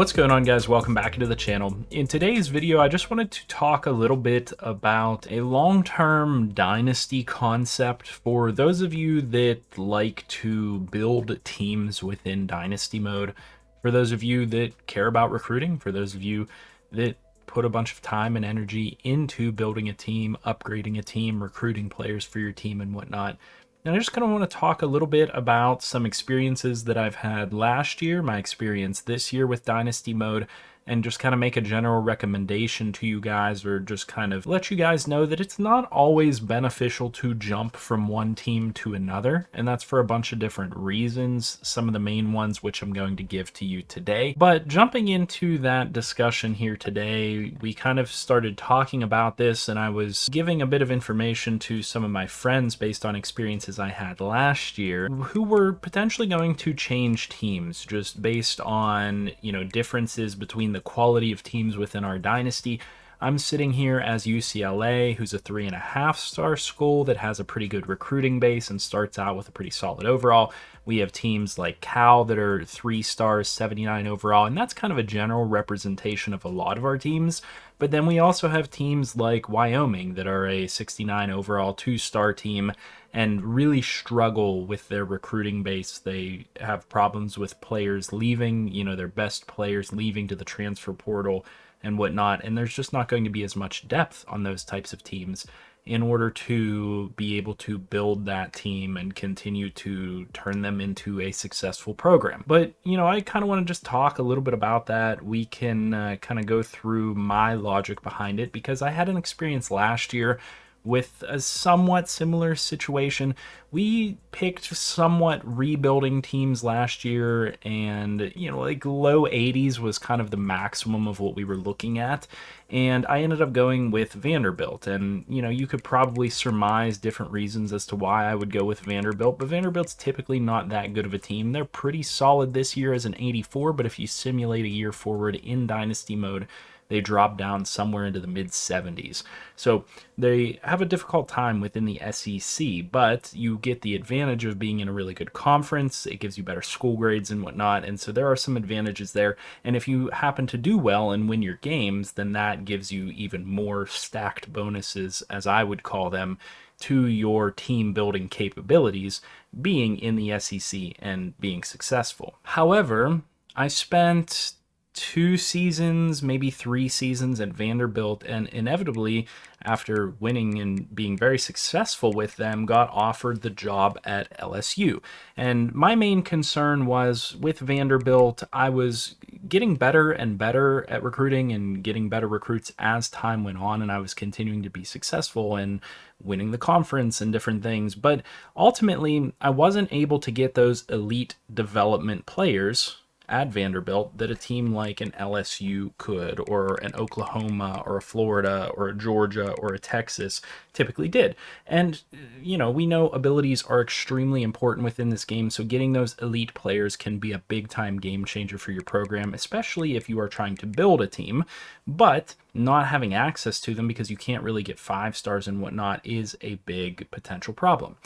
What's going on, guys? Welcome back into the channel. In today's video, I just wanted to talk a little bit about a long-term dynasty concept for those of you that like to build teams within dynasty mode, for those of you that care about recruiting, for those of you that put a bunch of time and energy into building a team, upgrading a team, recruiting players for your team and whatnot. And I just kind of want to talk a little bit about some experiences that I've had last year, my experience this year with Dynasty Mode, and just kind of make a general recommendation to you guys, or just kind of let you guys know that it's not always beneficial to jump from one team to another. And that's for a bunch of different reasons, some of the main ones which I'm going to give to you today. But jumping into that discussion here today, we kind of started talking about this, and I was giving a bit of information to some of my friends based on experiences I had last year who were potentially going to change teams just based on, differences between the quality of teams within our dynasty. I'm sitting here as UCLA, who's a 3.5-star school that has a pretty good recruiting base and starts out with a pretty solid overall. We have teams like Cal that are 3 stars, 79 overall, and that's kind of a general representation of a lot of our teams. But then we also have teams like Wyoming that are a 69 overall 2-star team and really struggle with their recruiting base. They have problems with players leaving, their best players leaving to the transfer portal and whatnot, and there's just not going to be as much depth on those types of teams in order to be able to build that team and continue to turn them into a successful program. But, I kind of want to just talk a little bit about that. We can kind of go through my logic behind it, because I had an experience last year with a somewhat similar situation. We picked somewhat rebuilding teams last year, and like low 80s was kind of the maximum of what we were looking at, and I ended up going with Vanderbilt. And you could probably surmise different reasons as to why I would go with Vanderbilt, but Vanderbilt's typically not that good of a team. They're pretty solid this year as an 84, but if you simulate a year forward in dynasty mode, they drop down somewhere into the mid-70s. So they have a difficult time within the SEC, but you get the advantage of being in a really good conference. It gives you better school grades and whatnot, and so there are some advantages there. And if you happen to do well and win your games, then that gives you even more stacked bonuses, as I would call them, to your team building capabilities being in the SEC and being successful. However, I spent 2 seasons, maybe 3 seasons at Vanderbilt, and inevitably, after winning and being very successful with them, got offered the job at LSU. And my main concern was with Vanderbilt, I was getting better and better at recruiting and getting better recruits as time went on, and I was continuing to be successful and winning the conference and different things. But ultimately, I wasn't able to get those elite development players at Vanderbilt that a team like an LSU could, or an Oklahoma, or a Florida, or a Georgia, or a Texas typically did. And, we know abilities are extremely important within this game, so getting those elite players can be a big-time game changer for your program, especially if you are trying to build a team. But not having access to them because you can't really get 5 stars and whatnot is a big potential problem.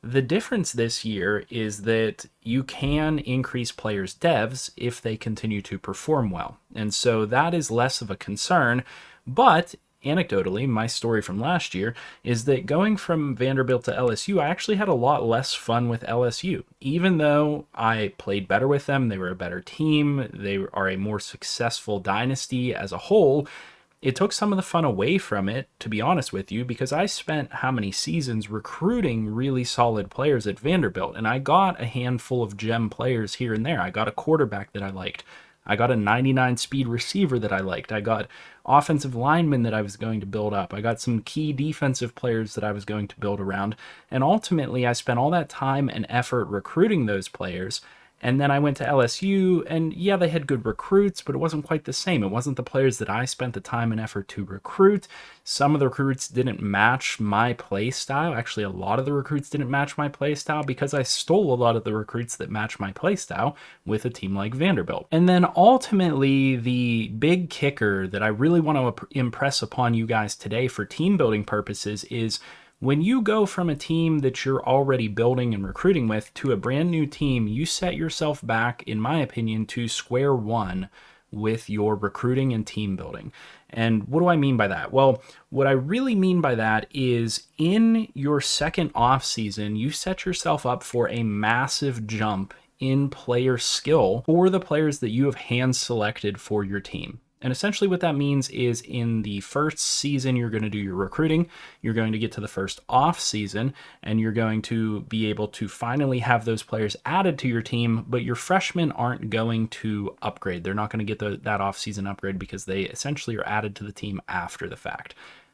The difference this year is that you can increase players' devs if they continue to perform well. And so that is less of a concern. But anecdotally, my story from last year is that going from Vanderbilt to LSU, I actually had a lot less fun with LSU. Even though I played better with them, they were a better team, they are a more successful dynasty as a whole, it took some of the fun away from it, to be honest with you, because I spent how many seasons recruiting really solid players at Vanderbilt, and I got a handful of gem players here and there. I got a quarterback that I liked. I got a 99 speed receiver that I liked. I got offensive linemen that I was going to build up. I got some key defensive players that I was going to build around. And ultimately, I spent all that time and effort recruiting those players. And then I went to LSU, and yeah, they had good recruits, but it wasn't quite the same. It wasn't the players that I spent the time and effort to recruit. Some of the recruits didn't match my play style. Actually, a lot of the recruits didn't match my play style because I stole a lot of the recruits that match my play style with a team like Vanderbilt. And then ultimately, the big kicker that I really want to impress upon you guys today for team building purposes is when you go from a team that you're already building and recruiting with to a brand new team, you set yourself back, in my opinion, to square one with your recruiting and team building. And what do I mean by that? Well, what I really mean by that is in your second off season, you set yourself up for a massive jump in player skill for the players that you have hand selected for your team. And essentially what that means is in the first season, you're going to do your recruiting, you're going to get to the first off season, and you're going to be able to finally have those players added to your team, but your freshmen aren't going to upgrade. They're not going to get that off season upgrade because they essentially are added to the team after the fact.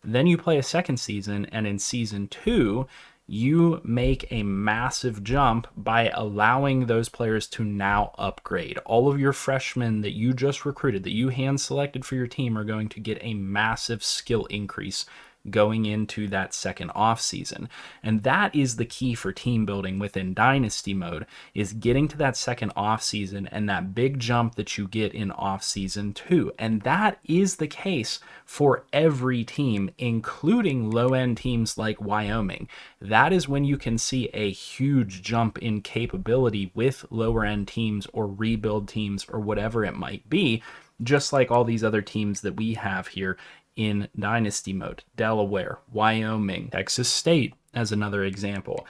Then you play a second season, and in season 2, you make a massive jump by allowing those players to now upgrade. All of your freshmen that you just recruited, that you hand selected for your team, are going to get a massive skill increase going into that second off season. And that is the key for team building within Dynasty mode, is getting to that second off season and that big jump that you get in off season 2. And that is the case for every team, including low-end teams like Wyoming. That is when you can see a huge jump in capability with lower-end teams or rebuild teams or whatever it might be, just like all these other teams that we have here in Dynasty mode. Delaware, Wyoming, Texas State as another example.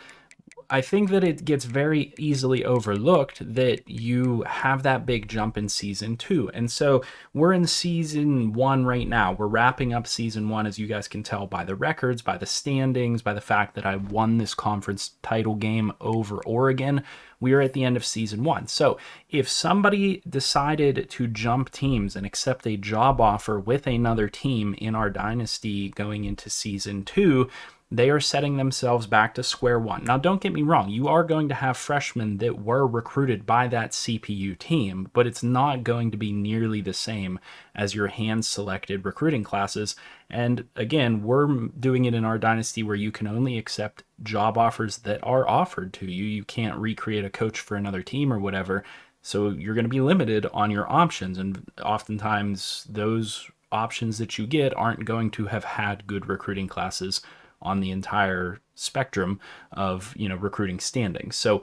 I think that it gets very easily overlooked that you have that big jump in season 2. And so we're in season 1 right now. We're wrapping up season 1, as you guys can tell by the records, by the standings, by the fact that I won this conference title game over Oregon. We are at the end of season 1. So if somebody decided to jump teams and accept a job offer with another team in our dynasty going into season 2, they are setting themselves back to square one. Now, don't get me wrong. You are going to have freshmen that were recruited by that CPU team, but it's not going to be nearly the same as your hand-selected recruiting classes. And again, we're doing it in our dynasty where you can only accept job offers that are offered to you. You can't recreate a coach for another team or whatever. So you're going to be limited on your options. And oftentimes those options that you get aren't going to have had good recruiting classes on the entire spectrum of, recruiting standings. So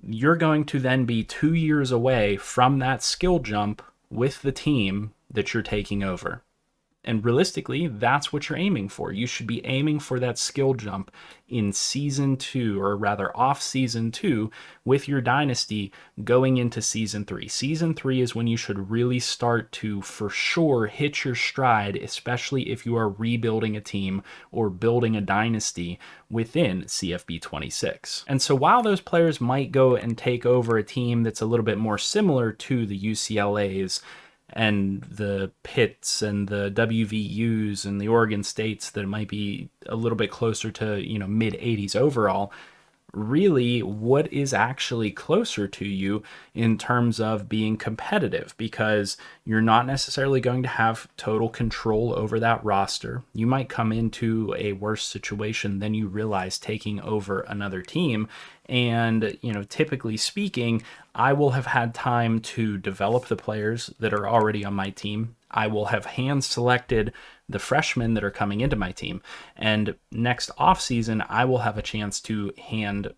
you're going to then be 2 years away from that skill jump with the team that you're taking over. And realistically, that's what you're aiming for. You should be aiming for that skill jump in season 2, or rather off season 2, with your dynasty going into season 3. Season 3 is when you should really start to, for sure, hit your stride, especially if you are rebuilding a team or building a dynasty within CFB 26. And so while those players might go and take over a team that's a little bit more similar to the UCLA's and the Pitts and the WVUs and the Oregon States that might be a little bit closer to, mid 80s overall, really what is actually closer to you in terms of being competitive, because you're not necessarily going to have total control over that roster. You might come into a worse situation than you realize taking over another team. And, typically speaking, I will have had time to develop the players that are already on my team. I will have hand selected the freshmen that are coming into my team. And next offseason, I will have a chance to hand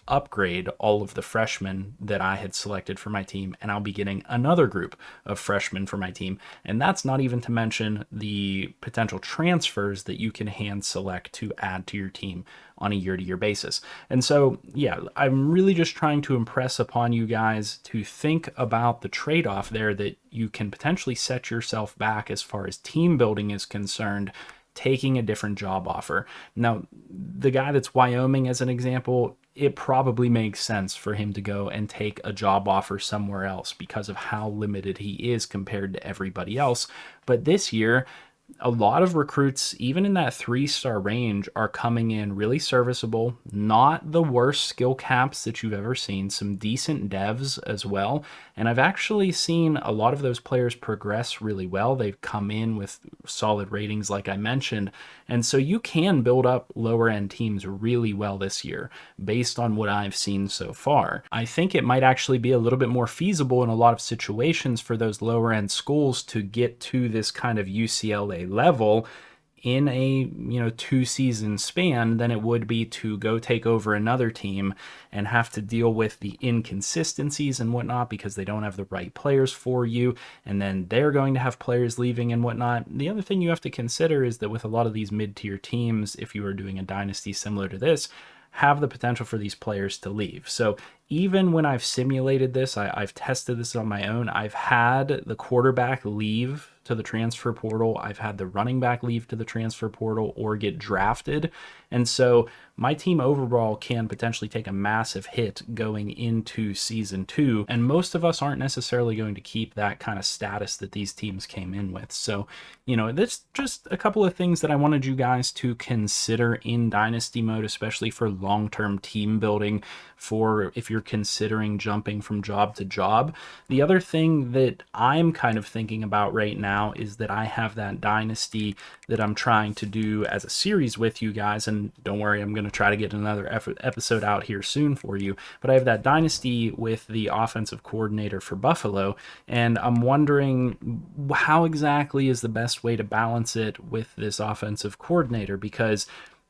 upgrade all of the freshmen that I had selected for my team. And I'll be getting another group of freshmen for my team. And that's not even to mention the potential transfers that you can hand select to add to your team on a year-to-year basis. And so, yeah, I'm really just trying to impress upon you guys to think about the trade-off there, that you can potentially set yourself back as far as team building is concerned, taking a different job offer. Now, the guy that's Wyoming as an example, it probably makes sense for him to go and take a job offer somewhere else because of how limited he is compared to everybody else. But this year, a lot of recruits, even in that 3-star range, are coming in really serviceable, not the worst skill caps that you've ever seen, some decent devs as well. And I've actually seen a lot of those players progress really well. They've come in with solid ratings, like I mentioned. And so you can build up lower end teams really well this year based on what I've seen so far. I think it might actually be a little bit more feasible in a lot of situations for those lower end schools to get to this kind of UCLA level in a 2-season span than it would be to go take over another team and have to deal with the inconsistencies and whatnot because they don't have the right players for you, and then they're going to have players leaving and whatnot. The other thing you have to consider is that with a lot of these mid-tier teams, if you are doing a dynasty similar to this, have the potential for these players to leave. So even when I've simulated this, I've tested this on my own, I've had the quarterback leave to the transfer portal, I've had the running back leave to the transfer portal or get drafted. And so my team overall can potentially take a massive hit going into season 2. And most of us aren't necessarily going to keep that kind of status that these teams came in with. So, that's just a couple of things that I wanted you guys to consider in Dynasty mode, especially for long-term team building, for if you're considering jumping from job to job. The other thing that I'm kind of thinking about right now is that I have that Dynasty that I'm trying to do as a series with you guys, and don't worry, I'm going to try to get another episode out here soon for you, but I have that Dynasty with the offensive coordinator for Buffalo, and I'm wondering how exactly is the best way to balance it with this offensive coordinator, because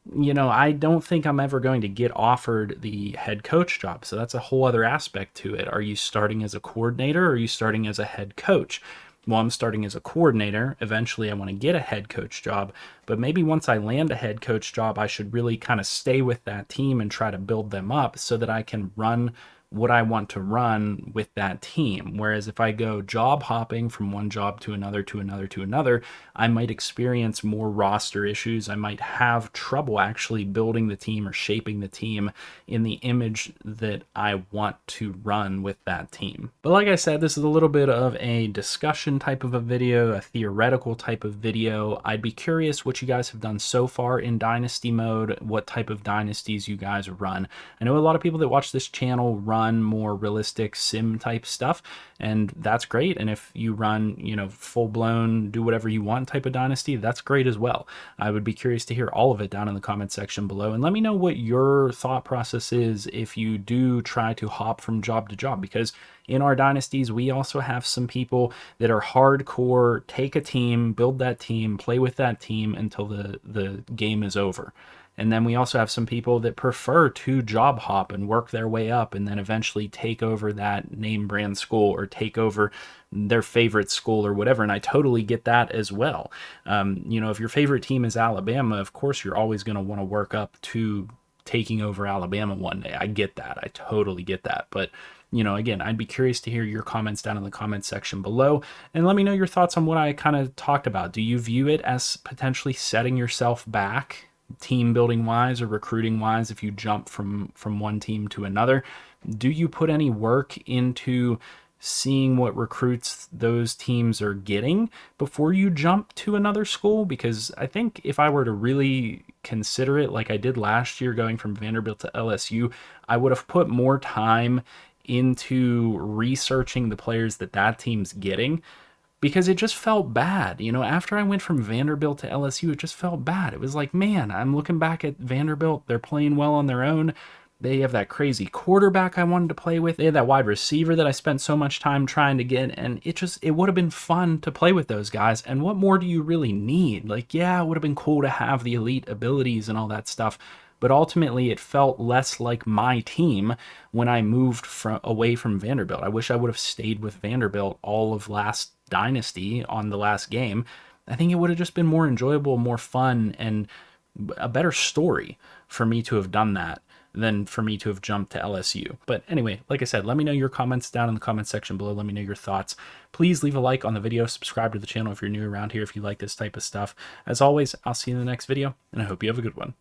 I don't think I'm ever going to get offered the head coach job. So that's a whole other aspect to it. Are you starting as a coordinator or are you starting as a head coach? Well, I'm starting as a coordinator. Eventually, I want to get a head coach job. But maybe once I land a head coach job, I should really kind of stay with that team and try to build them up so that I can run what I want to run with that team. Whereas if I go job hopping from one job to another, to another, to another, I might experience more roster issues. I might have trouble actually building the team or shaping the team in the image that I want to run with that team. But like I said, this is a little bit of a discussion type of a video, a theoretical type of video. I'd be curious what you guys have done so far in Dynasty mode, what type of dynasties you guys run. I know a lot of people that watch this channel run more realistic sim type stuff, and that's great. And if you run full blown do whatever you want type of dynasty, that's great as well. I would be curious to hear all of it down in the comment section below, and let me know what your thought process is if you do try to hop from job to job, because in our dynasties we also have some people that are hardcore, take a team, build that team, play with that team until the game is over. And then we also have some people that prefer to job hop and work their way up and then eventually take over that name brand school or take over their favorite school or whatever. And I totally get that as well. If your favorite team is Alabama, of course, you're always going to want to work up to taking over Alabama one day. I get that. I totally get that. But again, I'd be curious to hear your comments down in the comment section below, and let me know your thoughts on what I kind of talked about. Do you view it as potentially setting yourself back team building wise or recruiting wise if you jump from one team to another? Do you put any work into seeing what recruits those teams are getting before you jump to another school? Because I think if I were to really consider it like I did last year going from Vanderbilt to LSU, I would have put more time into researching the players that team's getting, because it just felt bad. After I went from Vanderbilt to LSU, it just felt bad. It was like, man, I'm looking back at Vanderbilt. They're playing well on their own. They have that crazy quarterback I wanted to play with. They had that wide receiver that I spent so much time trying to get. And it would have been fun to play with those guys. And what more do you really need? Like, yeah, it would have been cool to have the elite abilities and all that stuff. But ultimately, it felt less like my team when I moved away from Vanderbilt. I wish I would have stayed with Vanderbilt all of last Dynasty on the last game. I think it would have just been more enjoyable, more fun, and a better story for me to have done that than for me to have jumped to LSU. But anyway, like I said, let me know your comments down in the comment section below. Let me know your thoughts. Please leave a like on the video. Subscribe to the channel if you're new around here, if you like this type of stuff. As always, I'll see you in the next video, and I hope you have a good one.